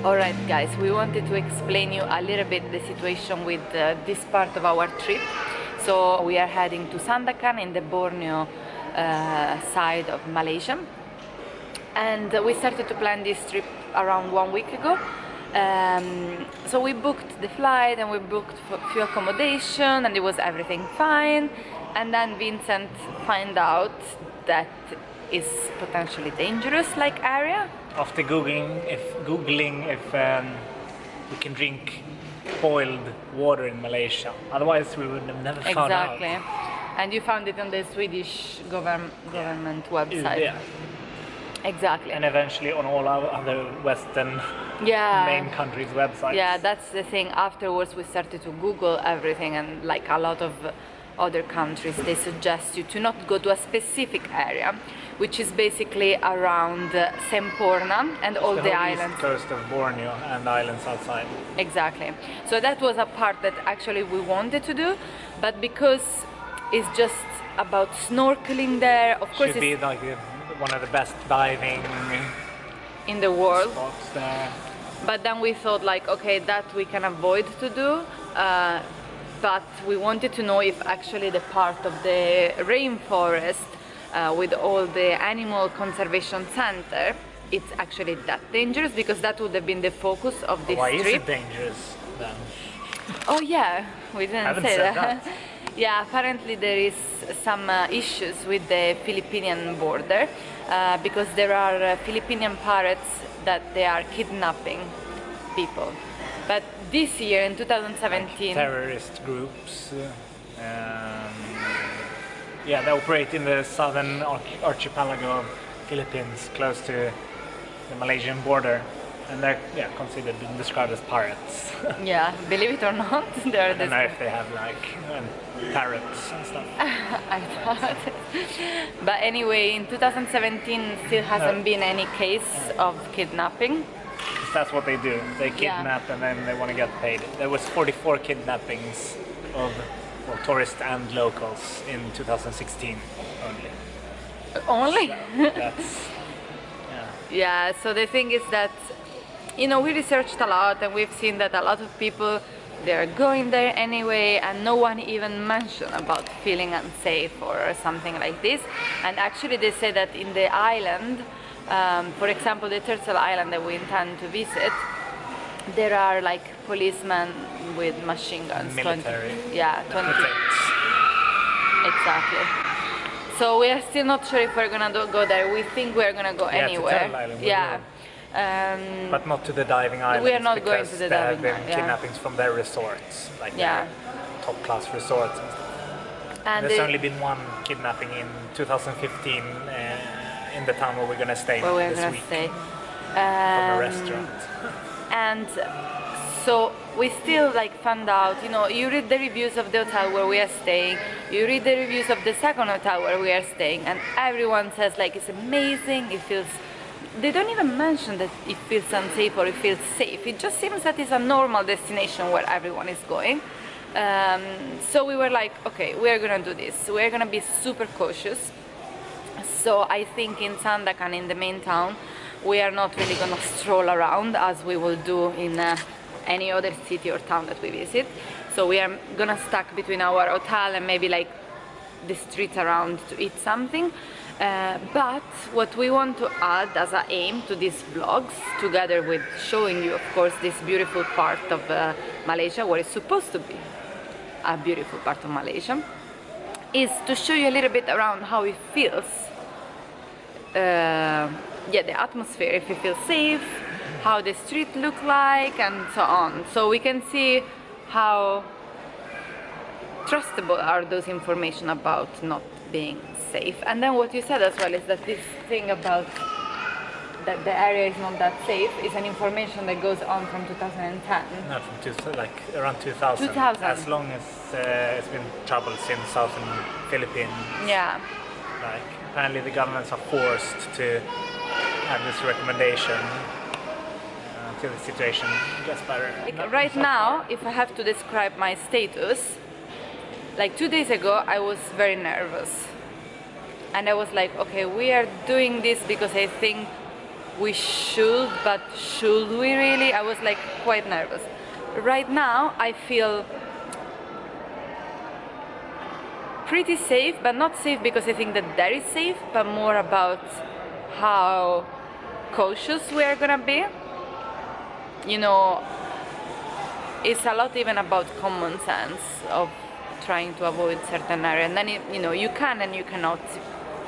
Alright guys, we wanted to explain you a little bit the situation with this part of our trip. So we are heading to Sandakan in the Borneo side of Malaysia. And we started to plan this trip around 1 week ago. So we booked the flight and we booked a few accommodation and it was everything fine. And then Vincent found out that it's potentially dangerous area. After googling if we can drink boiled water in Malaysia, otherwise we would have never found out. Exactly, and you found it on the Swedish government website. Yeah. Exactly. And eventually on all our other Western main countries' websites. Yeah, that's the thing. Afterwards, we started to Google everything, and a lot of other countries, they suggest you to not go to a specific area, which is basically around Semporna and all the islands. East coast of Borneo and islands outside. Exactly. So that was a part that actually we wanted to do, but because it's just about snorkeling there, of course, should be like one of the best diving in the world. Spots there. But then we thought okay, that we can avoid to do. But we wanted to know if actually the part of the rainforest with all the animal conservation center, it's actually that dangerous, because that would have been the focus of this trip. Why is it dangerous then? Oh yeah, we didn't say that. that. Yeah, apparently there is some issues with the Philippine border because there are Filipinian pirates that they are kidnapping people. But this year in 2017, terrorist groups, they operate in the southern archipelago of Philippines, close to the Malaysian border, and they're considered and described as pirates. Yeah, believe it or not, they're. I don't know if they have parrots and stuff. I thought. But anyway, in 2017 still hasn't been any case of kidnapping. That's what they do. They kidnap and then they want to get paid. There was 44 kidnappings of tourists and locals in 2016 only. Only? So that's Yeah, so the thing is that, we researched a lot and we've seen that a lot of people, they're going there anyway, and no one even mentioned about feeling unsafe or something like this. And actually they say that in the island, for example, the Turtle Island that we intend to visit, there are policemen with machine guns. Military. 20. Exactly. So we are still not sure if we're gonna go there. We think we're gonna go anywhere. To Turtle Island, but not to the diving islands. We are not going to the diving island. There have been island. kidnappings from their resorts, their top class resorts and stuff. And there's only been one kidnapping in 2015 in the town where we're gonna stay this week. From a restaurant. And so we still found out, you read the reviews of the hotel where we are staying, you read the reviews of the second hotel where we are staying, and everyone says it's amazing, they don't even mention that it feels unsafe or it feels safe. It just seems that it's a normal destination where everyone is going. So we were okay, we are gonna do this. We are gonna be super cautious. So I think in Sandakan, in the main town, we are not really gonna stroll around as we will do in any other city or town that we visit. So we are gonna stuck between our hotel and maybe the streets around to eat something. But what we want to add as an aim to these vlogs, together with showing you, of course, this beautiful part of Malaysia, where it's supposed to be a beautiful part of Malaysia, is to show you a little bit around how it feels. The atmosphere, if you feel safe, how the street look like, and so on. So we can see how trustable are those information about not being safe. And then what you said as well is that this thing about that the area is not that safe is an information that goes on from 2010. No, from around 2000. 2000. As long as it's been trouble since southern Philippines. Yeah. Apparently the governments are forced to have this recommendation until the situation gets better. Right now, if I have to describe my status, 2 days ago I was very nervous. And I was okay, we are doing this because I think we should, but should we really? I was like quite nervous. Right now I feel pretty safe, but not safe because I think that there is safe, but more about how cautious we are gonna be. You know, it's a lot even about common sense of trying to avoid certain areas, and then you know, you can and you cannot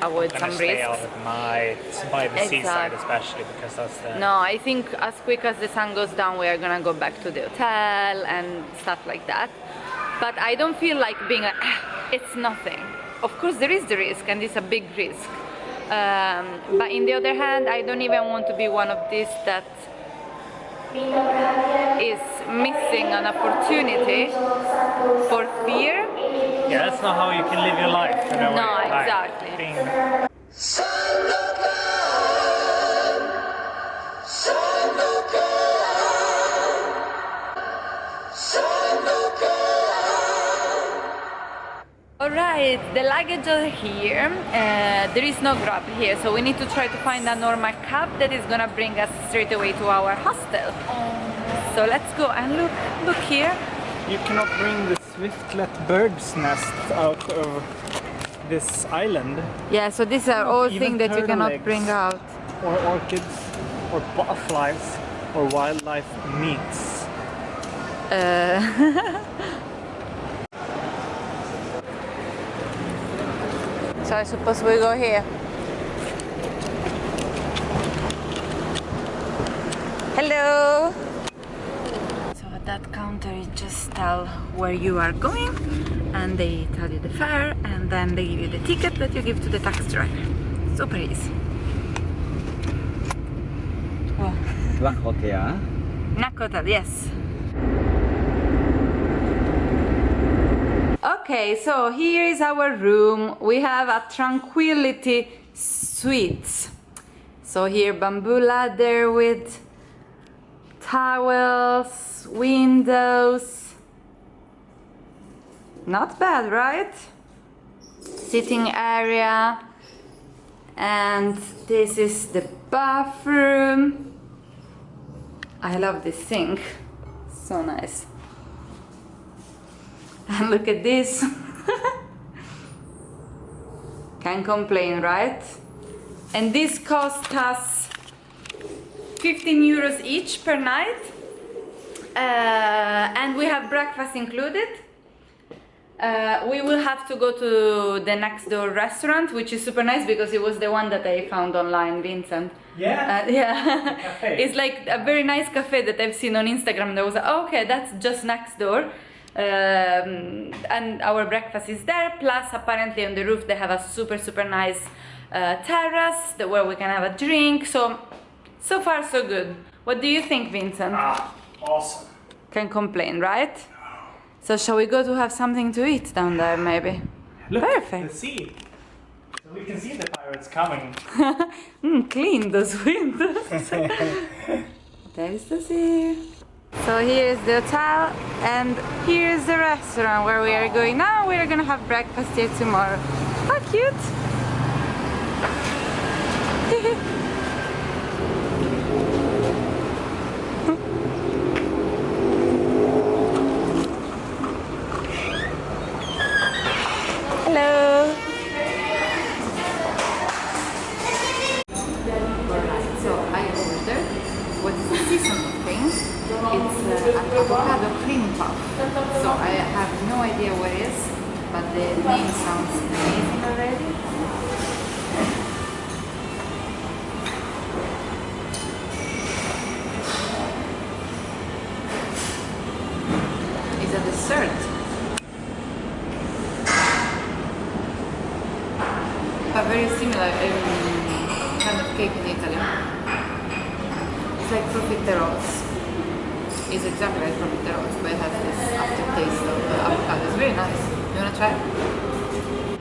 avoid some risks. Stay out at night by the seaside, especially because that's the... No, I think as quick as the sun goes down, we are gonna go back to the hotel and stuff like that. But I don't feel like being like, it's nothing. Of course there is the risk, and it's a big risk. But in the other hand, I don't even want to be one of these that is missing an opportunity for fear. Yeah, that's not how you can live your life in a way. No, exactly. Alright, the luggage are here. There is no Grab here, so we need to try to find a normal cab that is gonna bring us straight away to our hostel. So let's go and look here. You cannot bring the swiftlet bird's nest out of this island. Yeah, so these are all things that you cannot bring out. Or orchids, or butterflies, or wildlife meats. So I suppose we go here. Hello! So at that counter you just tell where you are going and they tell you the fare and then they give you the ticket that you give to the taxi driver. Super easy. Oh. Black Hotel. Black Hotel, yes. Okay, so here is our room. We have a tranquility suite. So here bamboo ladder with towels, windows. Not bad, right? Sitting area. And this is the bathroom. I love this sink. So nice. And look at this. Can't complain, right? And this cost us 15 euros each per night. And we have breakfast included. We will have to go to the next door restaurant, which is super nice because it was the one that I found online, Vincent. Yeah? Yeah. Cafe. It's like a very nice cafe that I've seen on Instagram. There was like, oh, okay, that's just next door. And our breakfast is there, plus apparently on the roof they have a super nice terrace where we can have a drink. So far so good. What do you think, Vincent? Awesome. Can't complain, right? So shall we go to have something to eat down there maybe? Look, perfect. the sea. So we can see the pirates coming. Clean those windows. There's the sea. So here is the hotel and here is the restaurant where we are going now. We are gonna have breakfast here tomorrow. How cute! Hello! Alright, so I ordered what's the seasonal thing. It's an avocado cream puff. So I have no idea what it is, but the name sounds amazing already. It's a dessert. A very similar kind of cake in Italy. It's like profiteroles. It's exactly like profiteroles, but it has this aftertaste of avocado. It's very nice. You wanna try it?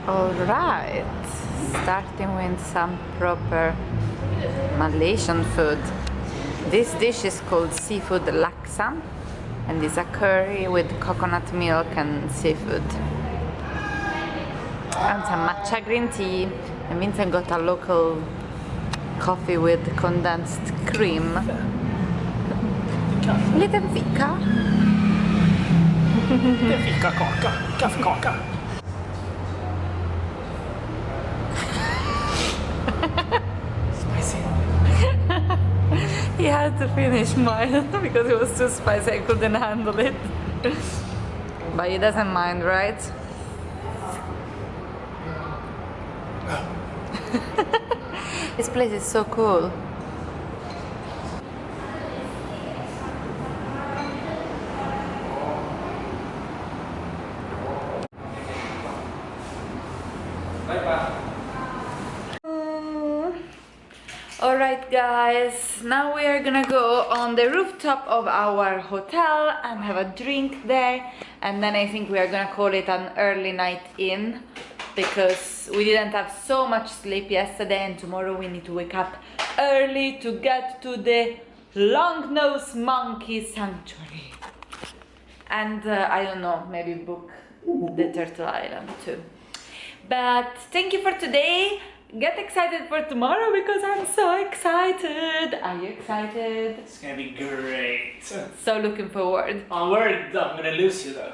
Alright, starting with some proper Malaysian food. This dish is called seafood laksa and it's a curry with coconut milk and seafood. And some matcha green tea, and Vincent got a local coffee with condensed cream. Liten fika. Liten fikakaka, kaffekaka. Spicy. He had to finish mine because it was too spicy, I couldn't handle it. But he doesn't mind, right? This place is so cool. Alright guys, now we are gonna go on the rooftop of our hotel and have a drink there, and then I think we are gonna call it an early night in because we didn't have so much sleep yesterday and tomorrow we need to wake up early to get to the long-nosed monkey sanctuary. And I don't know, maybe book the Turtle Island too. But thank you for today. Get excited for tomorrow because I'm so excited. Are you excited? It's gonna be great. So looking forward. I'm worried that I'm gonna lose you though.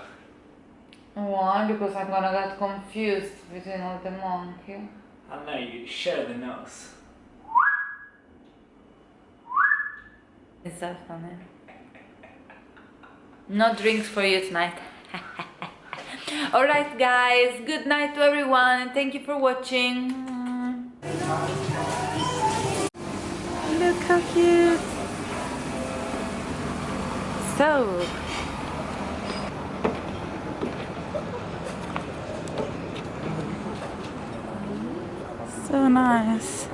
Why? Because I'm gonna get confused between all the monkeys. I know, you share the nose. Is that funny? No drinks for you tonight. Alright guys, good night to everyone and thank you for watching. Look how cute. So nice.